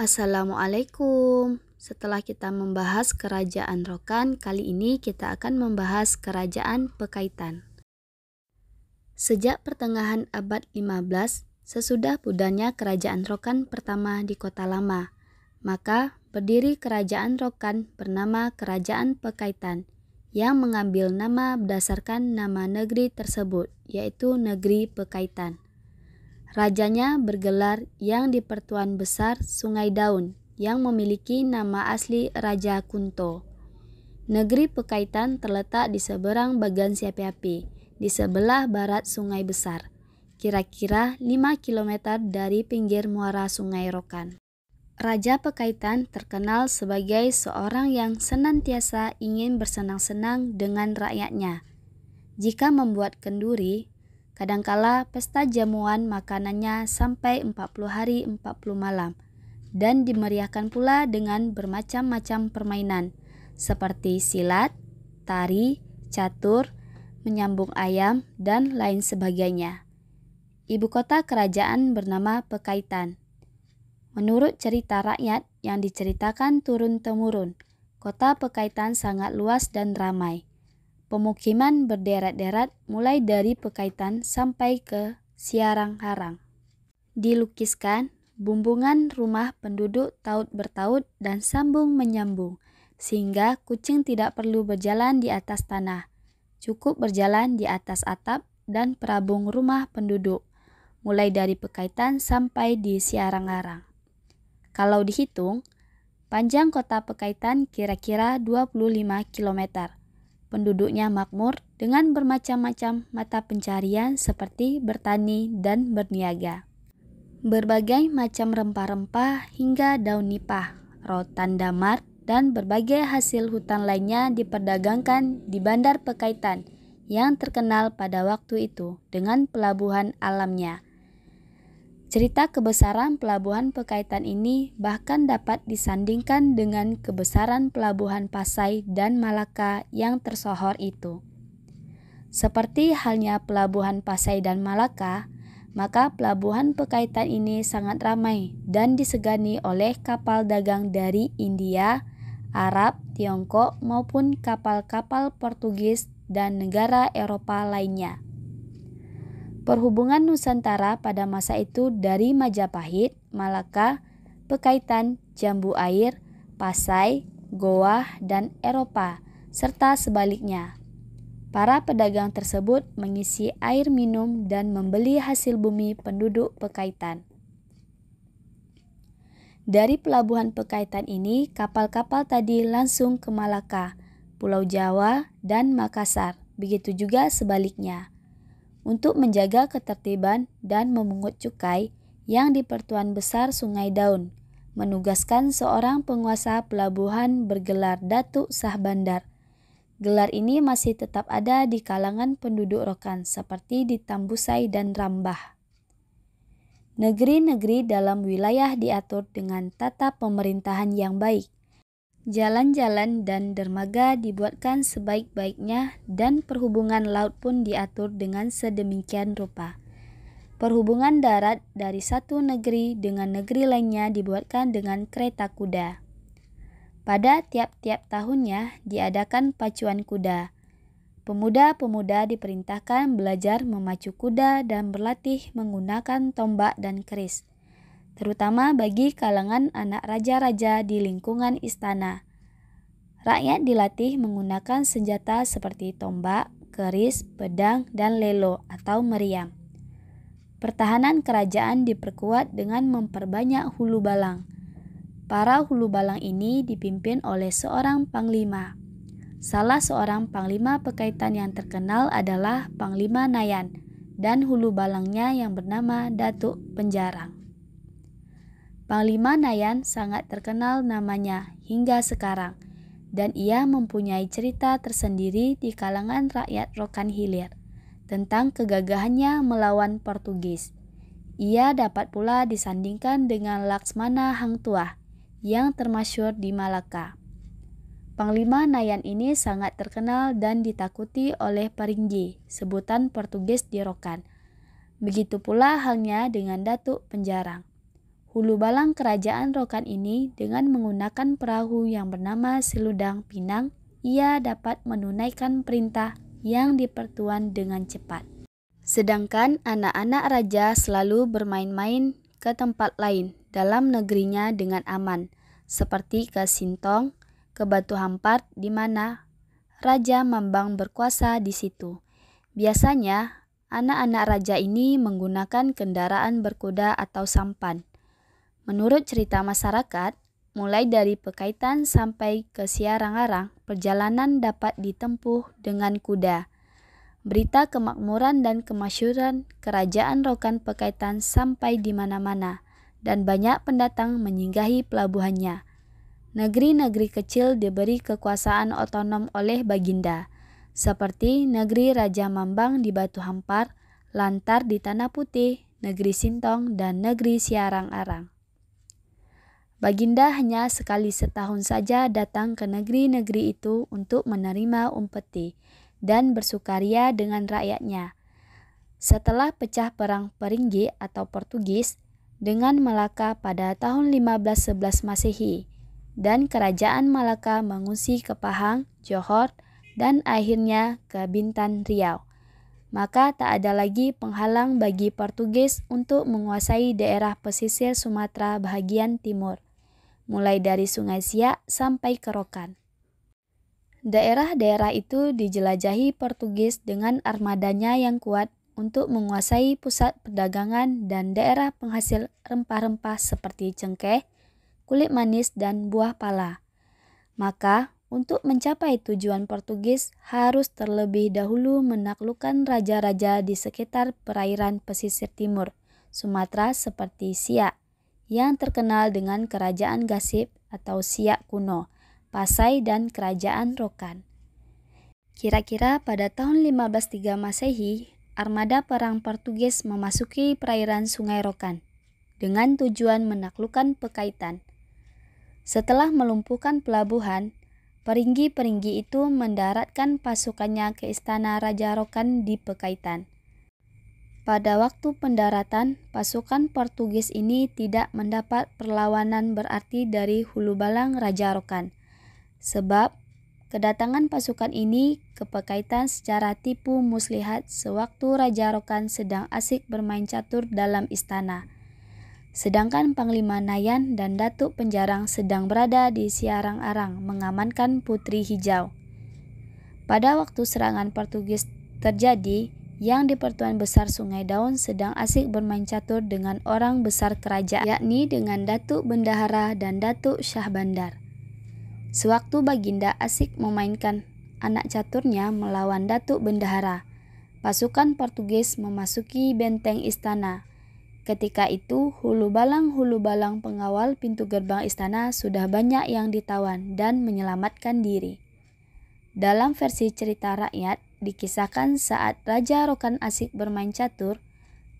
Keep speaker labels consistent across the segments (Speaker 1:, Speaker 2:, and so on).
Speaker 1: Assalamualaikum. Setelah kita membahas Kerajaan Rokan, kali ini kita akan membahas Kerajaan Pekaitan. Sejak pertengahan abad 15, sesudah pudahnya Kerajaan Rokan pertama di Kota Lama, maka berdiri Kerajaan Rokan bernama Kerajaan Pekaitan, yang mengambil nama berdasarkan nama negeri tersebut, yaitu Negeri Pekaitan. Rajanya bergelar Yang di-Pertuan Besar Sungai Daun, yang memiliki nama asli Raja Kunto. Negeri Pekaitan terletak di seberang bagan Siapi-api, di sebelah barat Sungai Besar, kira-kira 5 km dari pinggir muara Sungai Rokan. Raja Pekaitan terkenal sebagai seorang yang senantiasa ingin bersenang-senang dengan rakyatnya. Jika membuat kenduri, kadangkala pesta jamuan makanannya sampai 40 hari 40 malam, dan dimeriahkan pula dengan bermacam-macam permainan seperti silat, tari, catur, menyambung ayam, dan lain sebagainya. Ibu kota kerajaan bernama Pekaitan. Menurut cerita rakyat yang diceritakan turun-temurun, kota Pekaitan sangat luas dan ramai. Pemukiman berderet-deret mulai dari Pekaitan sampai ke Siarang-Harang. Dilukiskan bumbungan rumah penduduk taut bertaut dan sambung menyambung, sehingga kucing tidak perlu berjalan di atas tanah, cukup berjalan di atas atap dan perabung rumah penduduk, mulai dari Pekaitan sampai di Siarang-Harang. Kalau dihitung, panjang kota Pekaitan kira-kira 25 km. Penduduknya makmur dengan bermacam-macam mata pencarian seperti bertani dan berniaga. Berbagai macam rempah-rempah hingga daun nipah, rotan damar, dan berbagai hasil hutan lainnya diperdagangkan di Bandar Pekaitan yang terkenal pada waktu itu dengan pelabuhan alamnya. Cerita kebesaran pelabuhan Pekaitan ini bahkan dapat disandingkan dengan kebesaran pelabuhan Pasai dan Malaka yang tersohor itu. Seperti halnya pelabuhan Pasai dan Malaka, maka pelabuhan Pekaitan ini sangat ramai dan disegani oleh kapal dagang dari India, Arab, Tiongkok maupun kapal-kapal Portugis dan negara Eropa lainnya. Perhubungan Nusantara pada masa itu dari Majapahit, Malaka, Pekaitan, Jambu Air, Pasai, Goa, dan Eropa, serta sebaliknya. Para pedagang tersebut mengisi air minum dan membeli hasil bumi penduduk Pekaitan. Dari pelabuhan Pekaitan ini, kapal-kapal tadi langsung ke Malaka, Pulau Jawa, dan Makassar, begitu juga sebaliknya. Untuk menjaga ketertiban dan memungut cukai, Yang di-Pertuan Besar Sungai Daun menugaskan seorang penguasa pelabuhan bergelar Datuk Sah Bandar. Gelar ini masih tetap ada di kalangan penduduk Rokan seperti di Tambusai dan Rambah. Negeri-negeri dalam wilayah diatur dengan tata pemerintahan yang baik. Jalan-jalan dan dermaga dibuatkan sebaik-baiknya dan perhubungan laut pun diatur dengan sedemikian rupa. Perhubungan darat dari satu negeri dengan negeri lainnya dibuatkan dengan kereta kuda. Pada tiap-tiap tahunnya diadakan pacuan kuda. Pemuda-pemuda diperintahkan belajar memacu kuda dan berlatih menggunakan tombak dan keris, terutama bagi kalangan anak raja-raja di lingkungan istana. Rakyat dilatih menggunakan senjata seperti tombak, keris, pedang, dan lelo atau meriam. Pertahanan kerajaan diperkuat dengan memperbanyak hulu balang. Para hulu balang ini dipimpin oleh seorang panglima. Salah seorang panglima Pekaitan yang terkenal adalah Panglima Nayan dan hulu balangnya yang bernama Datuk Penjarang. Panglima Nayan sangat terkenal namanya hingga sekarang, dan ia mempunyai cerita tersendiri di kalangan rakyat Rokan Hilir tentang kegagahannya melawan Portugis. Ia dapat pula disandingkan dengan Laksmana Hang Tuah yang termasyhur di Malaka. Panglima Nayan ini sangat terkenal dan ditakuti oleh Paringgi, sebutan Portugis di Rokan. Begitu pula halnya dengan Datuk Penjarang. hulu balang kerajaan Rokan ini dengan menggunakan perahu yang bernama Seludang Pinang, ia dapat menunaikan perintah yang dipertuan dengan cepat. Sedangkan anak-anak raja selalu bermain-main ke tempat lain dalam negerinya dengan aman, seperti ke Sintong, ke Batu Hampar di mana Raja Mambang berkuasa di situ. Biasanya, anak-anak raja ini menggunakan kendaraan berkuda atau sampan. Menurut cerita masyarakat, mulai dari Pekaitan sampai ke Siarang-Arang, perjalanan dapat ditempuh dengan kuda. Berita kemakmuran dan kemasyhuran kerajaan Rokan Pekaitan sampai di mana-mana, dan banyak pendatang menyinggahi pelabuhannya. Negeri-negeri kecil diberi kekuasaan otonom oleh Baginda, seperti negeri Raja Mambang di Batu Hampar, Lantar di Tanah Putih, negeri Sintong, dan negeri Siarang-Arang. Baginda hanya sekali setahun saja datang ke negeri-negeri itu untuk menerima umpeti dan bersukaria dengan rakyatnya. Setelah pecah perang Peringgi atau Portugis dengan Malaka pada tahun 1511 Masehi, dan kerajaan Malaka mengungsi ke Pahang, Johor, dan akhirnya ke Bintan, Riau. Maka tak ada lagi penghalang bagi Portugis untuk menguasai daerah pesisir Sumatera bahagian timur, mulai dari Sungai Siak sampai ke Rokan. Daerah-daerah itu dijelajahi Portugis dengan armadanya yang kuat untuk menguasai pusat perdagangan dan daerah penghasil rempah-rempah seperti cengkeh, kulit manis, dan buah pala. Maka, untuk mencapai tujuan Portugis harus terlebih dahulu menaklukkan raja-raja di sekitar perairan pesisir timur Sumatera seperti Siak, yang terkenal dengan Kerajaan Gasib atau Siak kuno, Pasai, dan Kerajaan Rokan. Kira-kira pada tahun 1503 Masehi, armada perang Portugis memasuki perairan Sungai Rokan dengan tujuan menaklukkan Pekaitan. Setelah melumpuhkan pelabuhan, peringgi-peringgi itu mendaratkan pasukannya ke istana Raja Rokan di Pekaitan. Pada waktu pendaratan, pasukan Portugis ini tidak mendapat perlawanan berarti dari hulu balang Raja Rokan, sebab kedatangan pasukan ini ke Pekaitan secara tipu muslihat sewaktu Raja Rokan sedang asik bermain catur dalam istana. Sedangkan Panglima Nayan dan Datuk Penjarang sedang berada di Siarang-Arang mengamankan Putri Hijau. Pada waktu serangan Portugis terjadi, yang di Pertuan Besar Sungai Daun sedang asik bermain catur dengan orang besar kerajaan, yakni dengan Datuk Bendahara dan Datuk Syah Bandar. Sewaktu Baginda asik memainkan anak caturnya melawan Datuk Bendahara, pasukan Portugis memasuki benteng istana. Ketika itu, hulu balang pengawal pintu gerbang istana sudah banyak yang ditawan dan menyelamatkan diri. Dalam versi cerita rakyat, dikisahkan saat Raja Rokan asik bermain catur,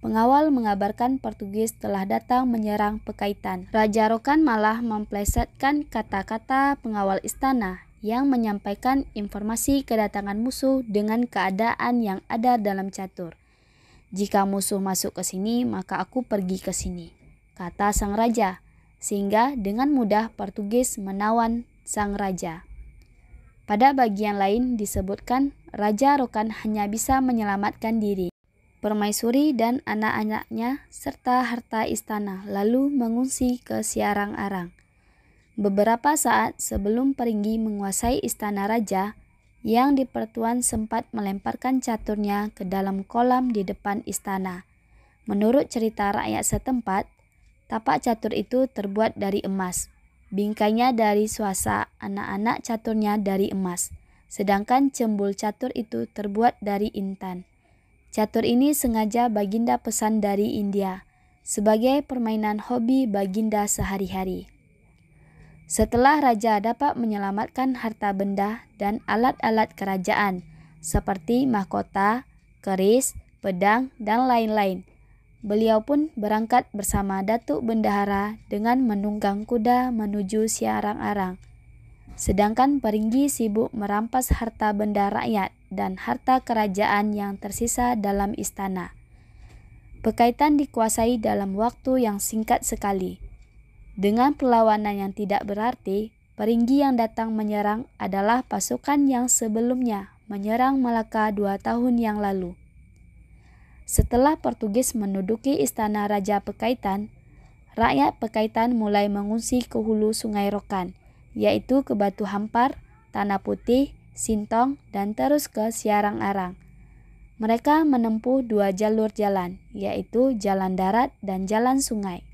Speaker 1: pengawal mengabarkan Portugis telah datang menyerang Pekaitan. Raja Rokan malah memplesetkan kata-kata pengawal istana yang menyampaikan informasi kedatangan musuh dengan keadaan yang ada dalam catur. "Jika musuh masuk ke sini, maka aku pergi ke sini," kata sang raja, sehingga dengan mudah Portugis menawan sang raja. Pada bagian lain disebutkan Raja Rokan hanya bisa menyelamatkan diri, permaisuri dan anak-anaknya serta harta istana lalu mengungsi ke Siarang-Arang. Beberapa saat sebelum Peringgi menguasai istana raja, yang di Pertuan sempat melemparkan caturnya ke dalam kolam di depan istana. Menurut cerita rakyat setempat, tapak catur itu terbuat dari emas. Bingkainya dari suasa, anak-anak caturnya dari emas, sedangkan cembul catur itu terbuat dari intan. Catur ini sengaja Baginda pesan dari India, sebagai permainan hobi Baginda sehari-hari. Setelah raja dapat menyelamatkan harta benda dan alat-alat kerajaan, seperti mahkota, keris, pedang, dan lain-lain, beliau pun berangkat bersama Datuk Bendahara dengan menunggang kuda menuju Siarang-Arang. Sedangkan Peringgi sibuk merampas harta benda rakyat dan harta kerajaan yang tersisa dalam istana. Pekaitan dikuasai dalam waktu yang singkat sekali. Dengan perlawanan yang tidak berarti, Peringgi yang datang menyerang adalah pasukan yang sebelumnya menyerang Malaka 2 tahun yang lalu. Setelah Portugis menduduki istana Raja Pekaitan, rakyat Pekaitan mulai mengungsi ke hulu Sungai Rokan, yaitu ke Batu Hampar, Tanah Putih, Sintong, dan terus ke Siarang Arang. Mereka menempuh 2 jalur jalan, yaitu jalan darat dan jalan sungai.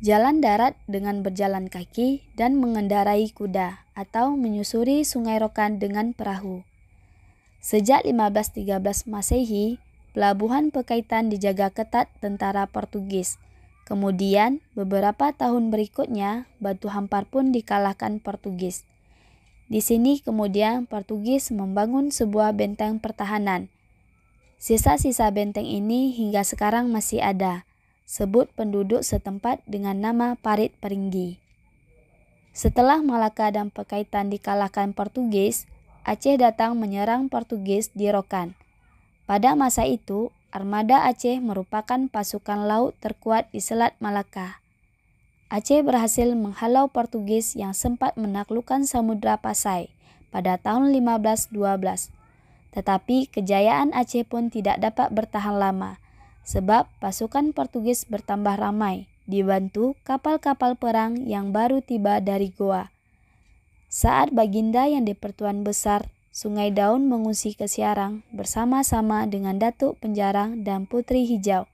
Speaker 1: Jalan darat dengan berjalan kaki dan mengendarai kuda atau menyusuri Sungai Rokan dengan perahu. Sejak 1513 Masehi, pelabuhan Pekaitan dijaga ketat tentara Portugis. Kemudian, beberapa tahun berikutnya, Batu Hampar pun dikalahkan Portugis. Di sini kemudian Portugis membangun sebuah benteng pertahanan. Sisa-sisa benteng ini hingga sekarang masih ada. Sebut penduduk setempat dengan nama Parit Peringgi. Setelah Malaka dan Pekaitan dikalahkan Portugis, Aceh datang menyerang Portugis di Rokan. Pada masa itu, armada Aceh merupakan pasukan laut terkuat di Selat Malaka. Aceh berhasil menghalau Portugis yang sempat menaklukkan Samudra Pasai pada tahun 1512. Tetapi kejayaan Aceh pun tidak dapat bertahan lama, sebab pasukan Portugis bertambah ramai, dibantu kapal-kapal perang yang baru tiba dari Goa. Saat Baginda yang di-Pertuan Besar Sungai Daun mengungsi ke Siarang bersama-sama dengan Datuk Penjarang dan Putri Hijau,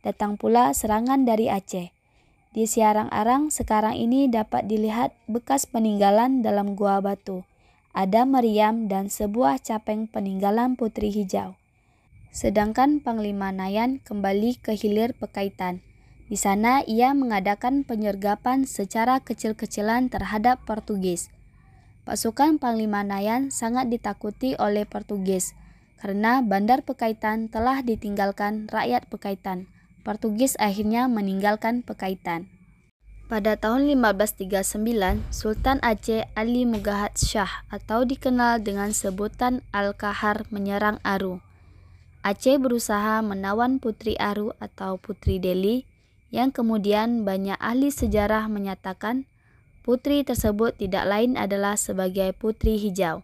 Speaker 1: datang pula serangan dari Aceh. Di Siarang Arang sekarang ini dapat dilihat bekas peninggalan dalam gua batu. Ada meriam dan sebuah capeng peninggalan Putri Hijau. Sedangkan Panglima Nayan kembali ke hilir Pekaitan. Di sana ia mengadakan penyergapan secara kecil-kecilan terhadap Portugis. Pasukan Panglima Nayan sangat ditakuti oleh Portugis karena bandar Pekaitan telah ditinggalkan rakyat Pekaitan. Portugis akhirnya meninggalkan Pekaitan. Pada tahun 1539, Sultan Aceh Ali Mughad Shah atau dikenal dengan sebutan Al-Kahar menyerang Aru. Aceh berusaha menawan Putri Aru atau Putri Deli, yang kemudian banyak ahli sejarah menyatakan putri tersebut tidak lain adalah sebagai Putri Hijau.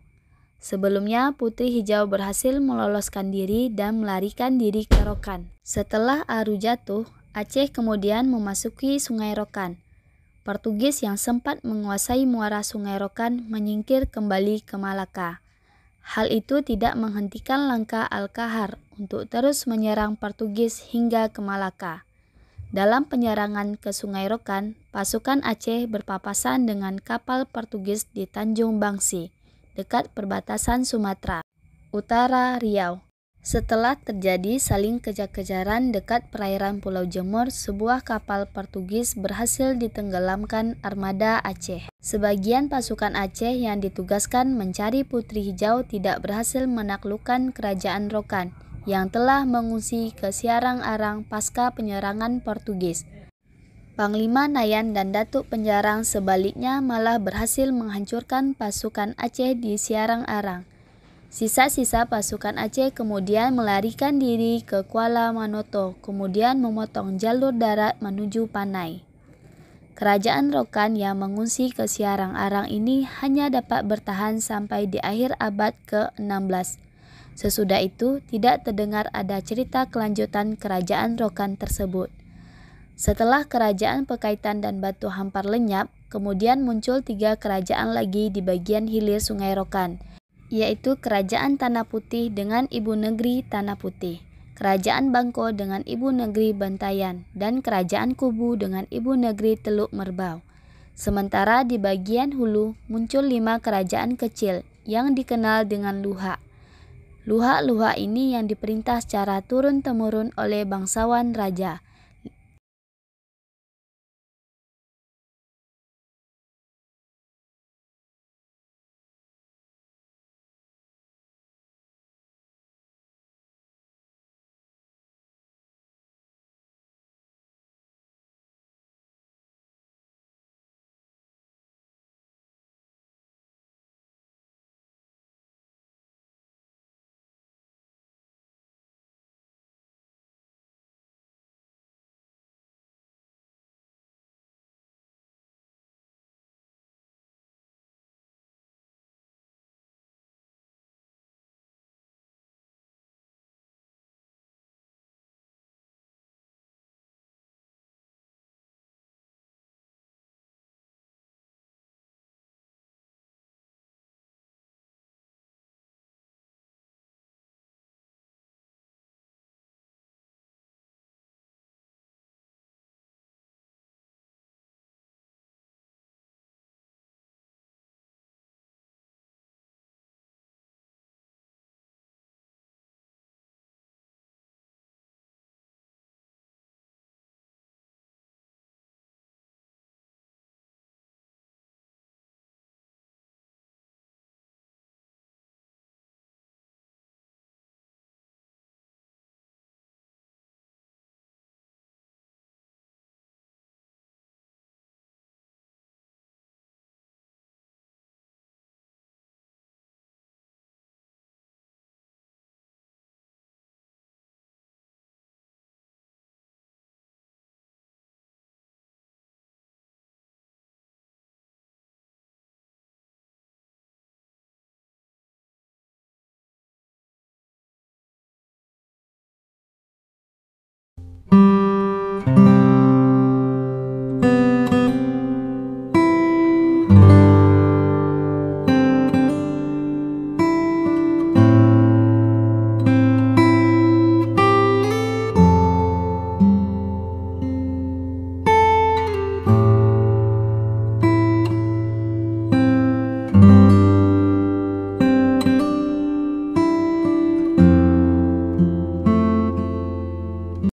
Speaker 1: Sebelumnya, Putri Hijau berhasil meloloskan diri dan melarikan diri ke Rokan. Setelah Aru jatuh, Aceh kemudian memasuki Sungai Rokan. Portugis yang sempat menguasai muara Sungai Rokan menyingkir kembali ke Malaka. Hal itu tidak menghentikan langkah Al-Kahar untuk terus menyerang Portugis hingga ke Malaka. Dalam penyerangan ke Sungai Rokan, pasukan Aceh berpapasan dengan kapal Portugis di Tanjung Bangsi, dekat perbatasan Sumatera Utara Riau. Setelah terjadi saling kejar-kejaran dekat perairan Pulau Jemur, sebuah kapal Portugis berhasil ditenggelamkan armada Aceh. Sebagian pasukan Aceh yang ditugaskan mencari Putri Hijau tidak berhasil menaklukkan kerajaan Rokan yang telah mengungsi ke Siarang Arang pasca penyerangan Portugis. Panglima Nayan dan Datuk Penjarang sebaliknya malah berhasil menghancurkan pasukan Aceh di Siarang Arang. Sisa-sisa pasukan Aceh kemudian melarikan diri ke Kuala Manoto, kemudian memotong jalur darat menuju Panai. Kerajaan Rokan yang mengungsi ke Siarang Arang ini hanya dapat bertahan sampai di akhir abad ke-16. Sesudah itu, tidak terdengar ada cerita kelanjutan kerajaan Rokan tersebut. Setelah kerajaan Pekaitan dan Batu Hampar lenyap, kemudian muncul 3 kerajaan lagi di bagian hilir Sungai Rokan, yaitu Kerajaan Tanah Putih dengan ibu negeri Tanah Putih, Kerajaan Bangko dengan ibu negeri Bantayan, dan Kerajaan Kubu dengan ibu negeri Teluk Merbau. Sementara di bagian hulu muncul 5 kerajaan kecil yang dikenal dengan Luhak. Luhak-luhak ini yang diperintah secara turun-temurun oleh bangsawan raja,